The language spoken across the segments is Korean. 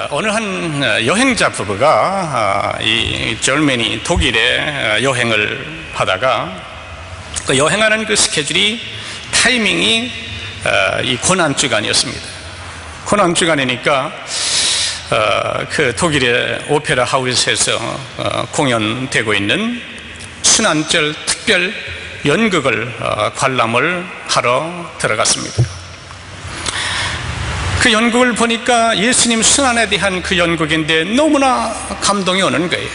어느 한 여행자 부부가 이 절메니 독일에 여행을 하다가 그 여행하는 그 스케줄이 타이밍이 이 고난주간이었습니다. 고난주간이니까 그 독일의 오페라 하우스에서 공연되고 있는 순환절 특별 연극을 관람을 하러 들어갔습니다. 그 연극을 보니까 예수님 순환에 대한 그 연극인데 너무나 감동이 오는 거예요.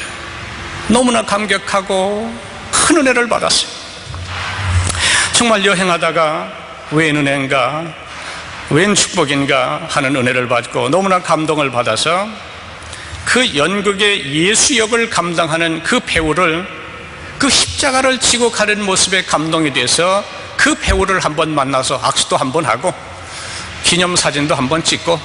너무나 감격하고 큰 은혜를 받았어요. 정말 여행하다가 웬 은혜인가, 웬 축복인가 하는 은혜를 받고 너무나 감동을 받아서 그 연극의 예수 역을 감당하는 그 배우를, 그 십자가를 지고 가는 모습에 감동이 돼서 그 배우를 한번 만나서 악수도 한번 하고 기념사진도 한번 찍고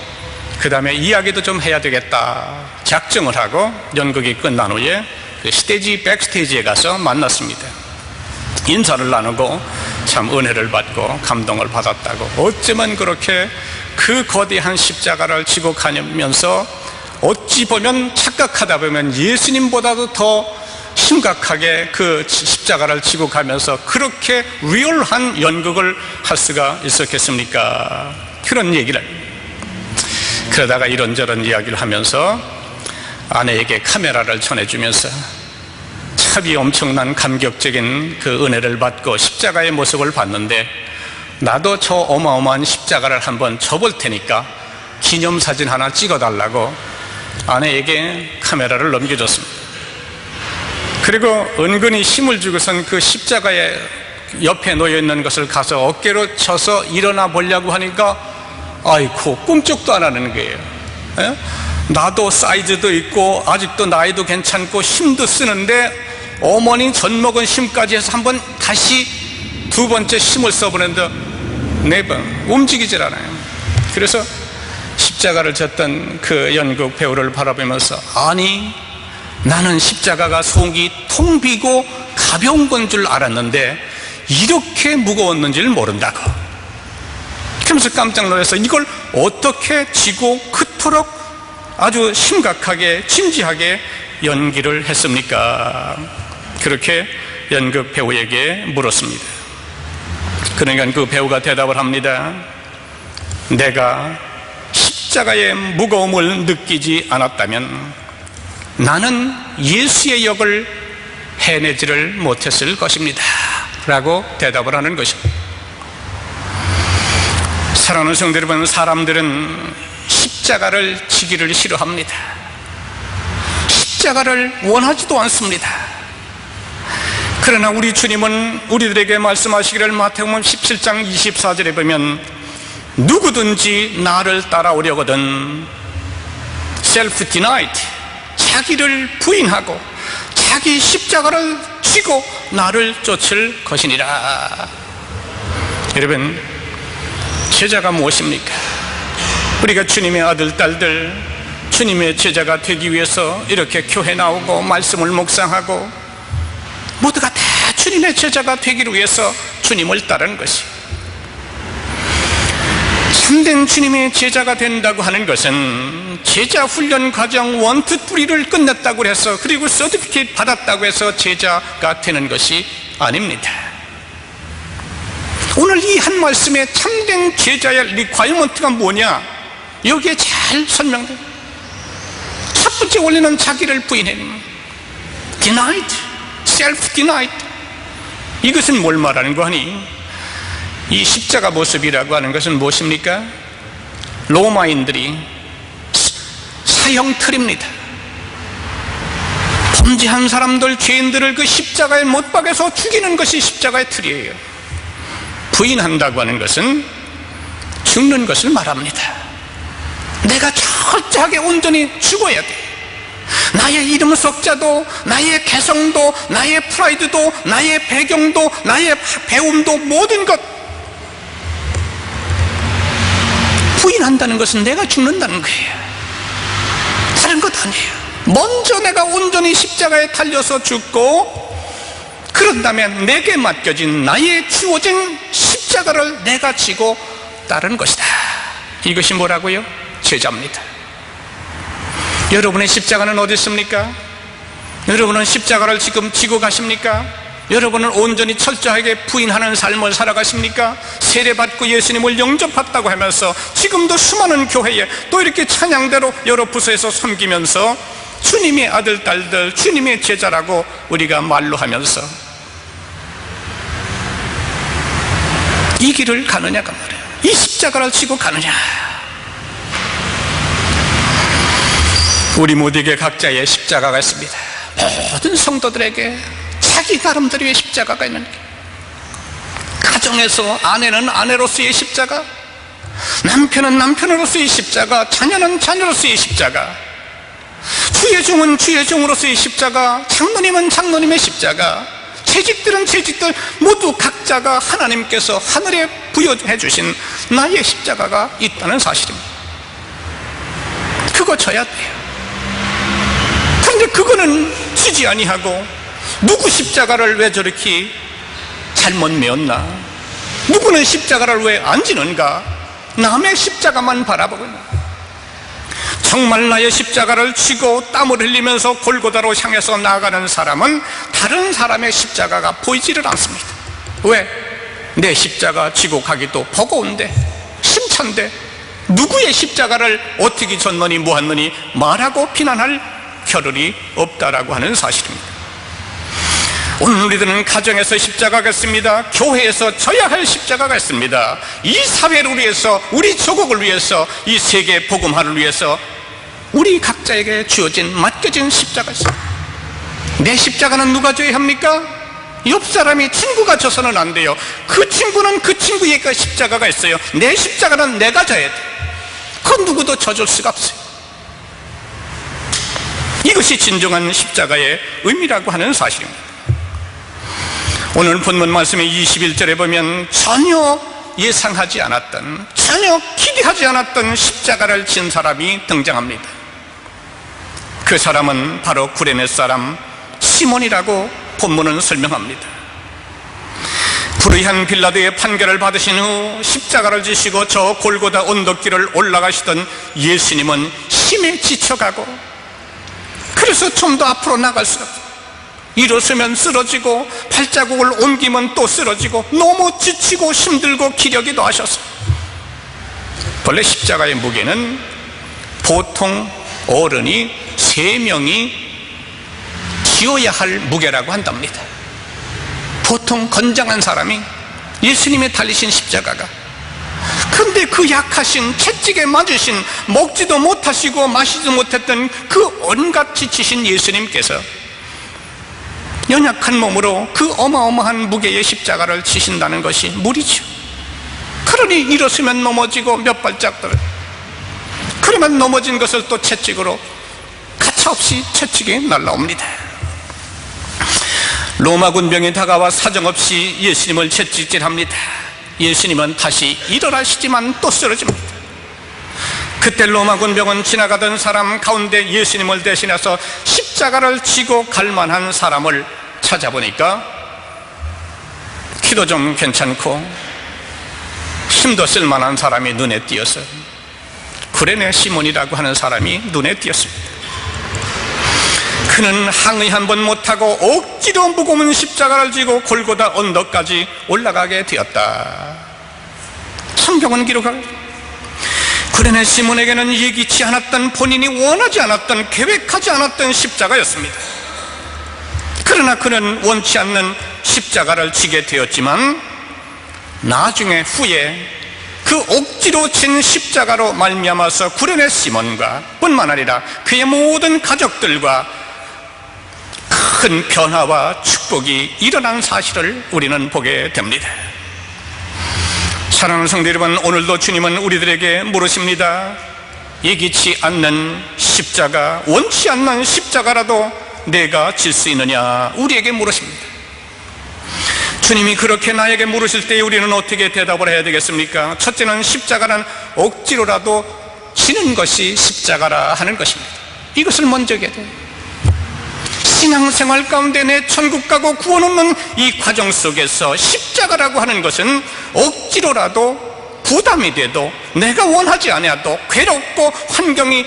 그 다음에 이야기도 좀 해야 되겠다 작정을 하고 연극이 끝난 후에 그 스테이지 백스테이지에 가서 만났습니다. 인사를 나누고 참 은혜를 받고 감동을 받았다고, 어쩌면 그렇게 그 거대한 십자가를 지고 가면서 어찌 보면 착각하다 보면 예수님보다도 더 심각하게 그 십자가를 지고 가면서 그렇게 리얼한 연극을 할 수가 있었겠습니까? 그런 얘기를, 그러다가 이런저런 이야기를 하면서 아내에게 카메라를 전해주면서 참 엄청난 감격적인 그 은혜를 받고 십자가의 모습을 봤는데 나도 저 어마어마한 십자가를 한번 접을 테니까 기념사진 하나 찍어달라고 아내에게 카메라를 넘겨줬습니다. 그리고 은근히 힘을 주고선 그 십자가의 옆에 놓여있는 것을 가서 어깨로 쳐서 일어나 보려고 하니까 아이고 꿈쩍도 안 하는 거예요. 에? 나도 사이즈도 있고 아직도 나이도 괜찮고 힘도 쓰는데 어머니 젖먹은 힘까지 해서 한번 다시 두 번째 힘을 써보는데 네 번 움직이질 않아요. 그래서 십자가를 졌던 그 연극 배우를 바라보면서 아니, 나는 십자가가 속이 텅 비고 가벼운 건 줄 알았는데 이렇게 무거웠는지를 모른다고. 그러면서 깜짝 놀라서 이걸 어떻게 지고 그토록 아주 심각하게 진지하게 연기를 했습니까? 그렇게 연극 배우에게 물었습니다. 그러니까 그 배우가 대답을 합니다. 내가 십자가의 무거움을 느끼지 않았다면 나는 예수의 역을 해내지를 못했을 것입니다 라고 대답을 하는 것입니다. 사랑하는 성도 여러분, 사람들은 십자가를 지기를 싫어합니다. 십자가를 원하지도 않습니다. 그러나 우리 주님은 우리들에게 말씀하시기를 마태복음 17장 24절에 보면 누구든지 나를 따라오려거든 self-denied, 자기를 부인하고 자기 십자가를 쥐고 나를 쫓을 것이니라. 여러분, 제자가 무엇입니까? 우리가 주님의 아들, 딸들, 주님의 제자가 되기 위해서 이렇게 교회 나오고 말씀을 묵상하고 모두가 다 주님의 제자가 되기를 위해서 주님을 따르는 것이, 참된 주님의 제자가 된다고 하는 것은 제자 훈련 과정 1, 2, 3를 끝냈다고 해서 그리고 서티피케이트 받았다고 해서 제자가 되는 것이 아닙니다. 오늘 이 한 말씀에 참된 제자의 리콰이먼트가 뭐냐, 여기에 잘 설명돼요. 첫 번째 원리는 자기를 부인해요. denied, self-denied. 이것은 뭘 말하는 거 하니? 이 십자가 모습이라고 하는 것은 무엇입니까? 로마인들이 사형 틀입니다. 범죄한 사람들, 죄인들을 그 십자가에 못 박아서 죽이는 것이 십자가의 틀이에요. 부인한다고 하는 것은 죽는 것을 말합니다. 내가 철저하게 온전히 죽어야 돼. 나의 이름 석자도, 나의 개성도, 나의 프라이드도, 나의 배경도, 나의 배움도, 모든 것 부인한다는 것은 내가 죽는다는 거예요. 다른 것 아니에요. 먼저 내가 온전히 십자가에 달려서 죽고 그런 다음에 내게 맡겨진 나의 주어진 십자가를 내가 지고 따르는 것이다. 이것이 뭐라고요? 제자입니다. 여러분의 십자가는 어디 있습니까? 여러분은 십자가를 지금 지고 가십니까? 여러분은 온전히 철저하게 부인하는 삶을 살아가십니까? 세례받고 예수님을 영접했다고 하면서 지금도 수많은 교회에 또 이렇게 찬양대로 여러 부서에서 섬기면서 주님의 아들, 딸들, 주님의 제자라고 우리가 말로 하면서 이 길을 가느냐가 말이에요. 이 십자가를 지고 가느냐. 우리 모두에게 각자의 십자가가 있습니다. 모든 성도들에게 자기 나름대로의 십자가가 있는 게, 가정에서 아내는 아내로서의 십자가, 남편은 남편으로서의 십자가, 자녀는 자녀로서의 십자가, 주의 종은 주의 종으로서의 십자가, 장로님은 장로님의 십자가, 재직들은 재직들 모두 각자가 하나님께서 하늘에 부여해 주신 나의 십자가가 있다는 사실입니다. 그거 져야 돼요. 그런데 그거는 지지 아니하고 누구 십자가를 왜 저렇게 잘못 메었나, 누구는 십자가를 왜 안 지는가, 남의 십자가만 바라보고 있는, 정말 나의 십자가를 쥐고 땀을 흘리면서 골고다로 향해서 나아가는 사람은 다른 사람의 십자가가 보이지를 않습니다. 왜? 내 십자가 쥐고 가기도 버거운데, 심찬데 누구의 십자가를 어떻게 졌느니 뭐하느니 말하고 비난할 겨를이 없다라고 하는 사실입니다. 오늘 우리들은 가정에서 십자가가 있습니다. 교회에서 져야 할 십자가가 있습니다. 이 사회를 위해서, 우리 조국을 위해서, 이 세계 복음화를 위해서 우리 각자에게 주어진, 맡겨진 십자가 있습니다. 내 십자가는 누가 져야 합니까? 옆 사람이, 친구가 져서는 안 돼요. 그 친구는 그 친구에게 십자가가 있어요. 내 십자가는 내가 져야 돼. 그건 누구도 져줄 수가 없어요. 이것이 진정한 십자가의 의미라고 하는 사실입니다. 오늘 본문 말씀의 21절에 보면 전혀 예상하지 않았던, 전혀 기대하지 않았던 십자가를 진 사람이 등장합니다. 그 사람은 바로 구레네 사람 시몬이라고 본문은 설명합니다. 불의한 빌라도의 판결을 받으신 후 십자가를 지시고 저 골고다 언덕길을 올라가시던 예수님은 힘에 지쳐가고, 그래서 좀 더 앞으로 나갈 수가 없어요. 일어서면 쓰러지고, 발자국을 옮기면 또 쓰러지고, 너무 지치고 힘들고 기력이 더하셨어요. 본래 십자가의 무게는 보통 어른이 3명이 지어야 할 무게라고 한답니다. 보통 건장한 사람이 예수님의 달리신 십자가가, 근데 그 약하신, 채찍에 맞으신, 먹지도 못하시고 마시지도 못했던 그 온갖 지치신 예수님께서 연약한 몸으로 그 어마어마한 무게의 십자가를 지신다는 것이 무리죠. 그러니 일어서면 넘어지고 몇 발짝 떨어져, 그러면 넘어진 것을 또 채찍으로 가차없이 채찍이 날라옵니다. 로마 군병이 다가와 사정없이 예수님을 채찍질합니다. 예수님은 다시 일어나시지만 또 쓰러집니다. 그때 로마 군병은 지나가던 사람 가운데 예수님을 대신해서 십자가를 지고 갈 만한 사람을 찾아보니까 키도 좀 괜찮고 힘도 쓸 만한 사람이 눈에 띄어서 구레네 시몬이라고 하는 사람이 눈에 띄었습니다. 그는 항의 한번 못하고 억지로 무거운 십자가를 지고 골고다 언덕까지 올라가게 되었다. 성경은 기록하고, 구레네 시몬에게는 예기치 않았던, 본인이 원하지 않았던, 계획하지 않았던 십자가였습니다. 그러나 그는 원치 않는 십자가를 지게 되었지만 나중에 후에 그 억지로 진 십자가로 말미암아서 구레네 시몬과 뿐만 아니라 그의 모든 가족들과 큰 변화와 축복이 일어난 사실을 우리는 보게 됩니다. 사랑하는 성도 여러분, 오늘도 주님은 우리들에게 물으십니다. 예기치 않는 십자가, 원치 않는 십자가라도 내가 질 수 있느냐, 우리에게 물으십니다. 주님이 그렇게 나에게 물으실 때 우리는 어떻게 대답을 해야 되겠습니까? 첫째는 십자가는 억지로라도 지는 것이 십자가라 하는 것입니다. 이것을 먼저 해야 돼요. 신앙생활 가운데 내 천국 가고 구원 얻는 이 과정 속에서 십자가라고 하는 것은 억지로라도 부담이 돼도, 내가 원하지 않아도, 괴롭고 환경이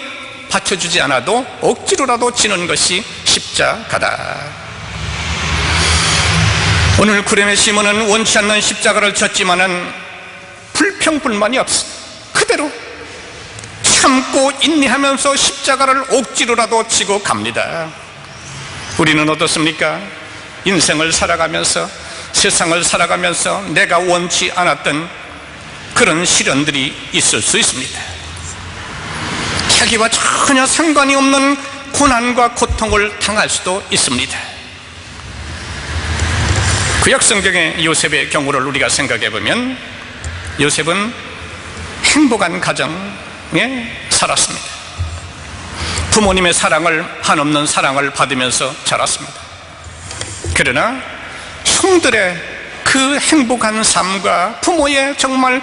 받쳐주지 않아도 억지로라도 지는 것이 십자가다. 오늘 구레네 시몬은 원치 않는 십자가를 졌지만은 불평불만이 없어. 그대로 참고 인내하면서 십자가를 억지로라도 지고 갑니다. 우리는 어떻습니까? 인생을 살아가면서, 세상을 살아가면서 내가 원치 않았던 그런 시련들이 있을 수 있습니다. 자기와 전혀 상관이 없는 고난과 고통을 당할 수도 있습니다. 구약성경의 요셉의 경우를 우리가 생각해 보면 요셉은 행복한 가정에 살았습니다. 부모님의 사랑을, 한없는 사랑을 받으면서 자랐습니다. 그러나 형들의 그 행복한 삶과 부모의 정말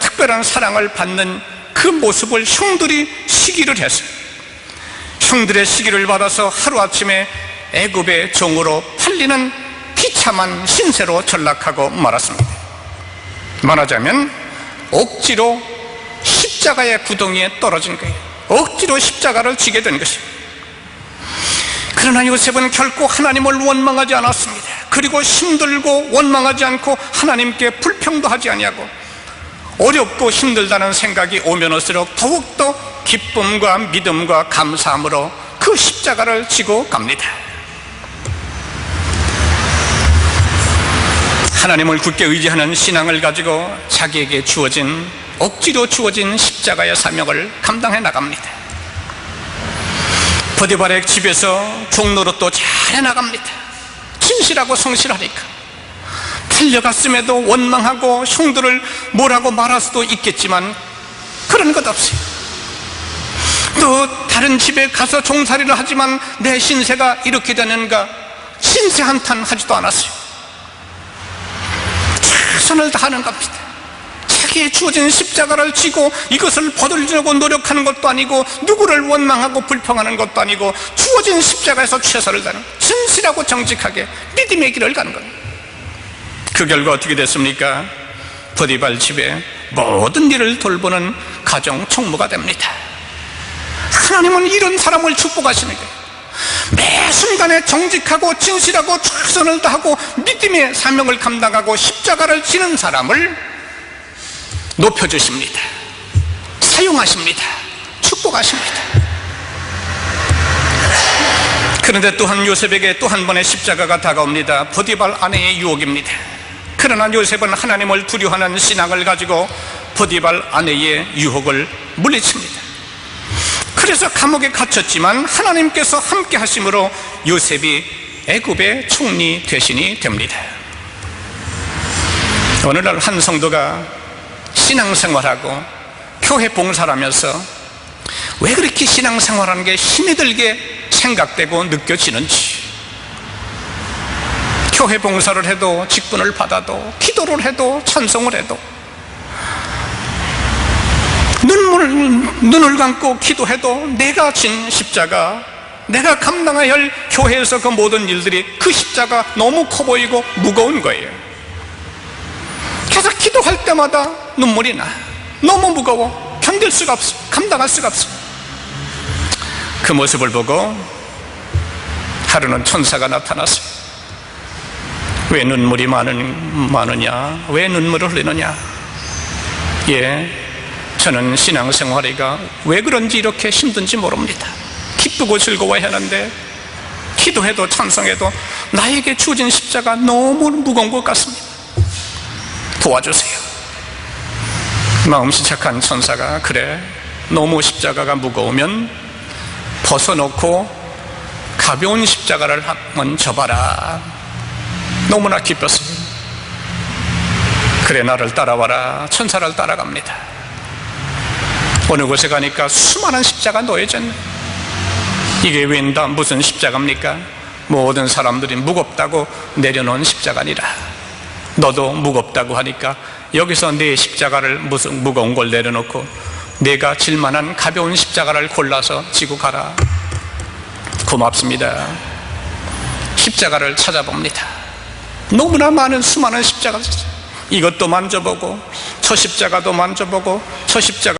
특별한 사랑을 받는 그 모습을 형들이 시기를 했어요. 형들의 시기를 받아서 하루아침에 애굽의 종으로 팔리는 비참한 신세로 전락하고 말았습니다. 말하자면 억지로 십자가의 구덩이에 떨어진 거예요. 억지로 십자가를 지게 된 것입니다. 그러나 요셉은 결코 하나님을 원망하지 않았습니다. 그리고 힘들고 원망하지 않고 하나님께 불평도 하지 아니하고 어렵고 힘들다는 생각이 오면 올수록 더욱더 기쁨과 믿음과 감사함으로 그 십자가를 지고 갑니다. 하나님을 굳게 의지하는 신앙을 가지고 자기에게 억지로 주어진 십자가의 사명을 감당해 나갑니다. 보디발의 집에서 종노릇도 잘 해나갑니다. 진실하고 성실하니까. 팔려갔음에도 원망하고 형들을 뭐라고 말할 수도 있겠지만 그런 것 없어요. 또 다른 집에 가서 종살이를 하지만 내 신세가 이렇게 되는가 신세 한탄 하지도 않았어요. 최선을 다하는 겁니다. 자기의 주어진 십자가를 지고 이것을 거두려고 노력하는 것도 아니고 누구를 원망하고 불평하는 것도 아니고 주어진 십자가에서 최선을 다하는 진실하고 정직하게 믿음의 길을 가는 겁니다. 그 결과 어떻게 됐습니까? 보디발 집에 모든 일을 돌보는 가정 총무가 됩니다. 하나님은 이런 사람을 축복하시는 거예요. 매 순간에 정직하고 진실하고 최선을 다하고 믿음의 사명을 감당하고 십자가를 지는 사람을 높여주십니다. 사용하십니다. 축복하십니다. 그런데 또한 요셉에게 또 한 번의 십자가가 다가옵니다. 보디발 아내의 유혹입니다. 그러나 요셉은 하나님을 두려워하는 신앙을 가지고 보디발 아내의 유혹을 물리칩니다. 그래서 감옥에 갇혔지만 하나님께서 함께 하심으로 요셉이 애굽의 총리 대신이 됩니다. 오늘날 한 성도가 신앙생활하고 교회 봉사를 하면서 왜 그렇게 신앙생활하는 게 힘이 들게 생각되고 느껴지는지, 교회 봉사를 해도 직분을 받아도 기도를 해도 찬송을 해도 눈을 감고 기도해도 내가 진 십자가, 내가 감당해야 할 교회에서 그 모든 일들이 그 십자가 너무 커 보이고 무거운 거예요. 그래서 기도할 때마다 눈물이 나. 너무 무거워. 견딜 수가 없어. 감당할 수가 없어. 그 모습을 보고 하루는 천사가 나타났어요. 왜 눈물이 많으냐? 왜 눈물을 흘리느냐? 저는 신앙생활이가 왜 그런지 이렇게 힘든지 모릅니다. 기쁘고 즐거워야 하는데 기도해도 찬송해도 나에게 주어진 십자가 너무 무거운 것 같습니다. 도와주세요. 마음씨 착한 천사가 그래, 너무 십자가가 무거우면 벗어놓고 가벼운 십자가를 한번 져봐라. 너무나 기뻤습니다. 그래, 나를 따라와라. 천사를 따라갑니다. 어느 곳에 가니까 수많은 십자가 놓여졌네. 이게 웬다 무슨 십자가입니까? 모든 사람들이 무겁다고 내려놓은 십자가니라. 너도 무겁다고 하니까 여기서 내 십자가를 무슨 무거운 걸 내려놓고 내가 질 만한 가벼운 십자가를 골라서 지고 가라. 고맙습니다. 십자가를 찾아봅니다. 너무나 많은 수많은 십자가, 이것도 만져보고 저 십자가도 만져보고 저 십자가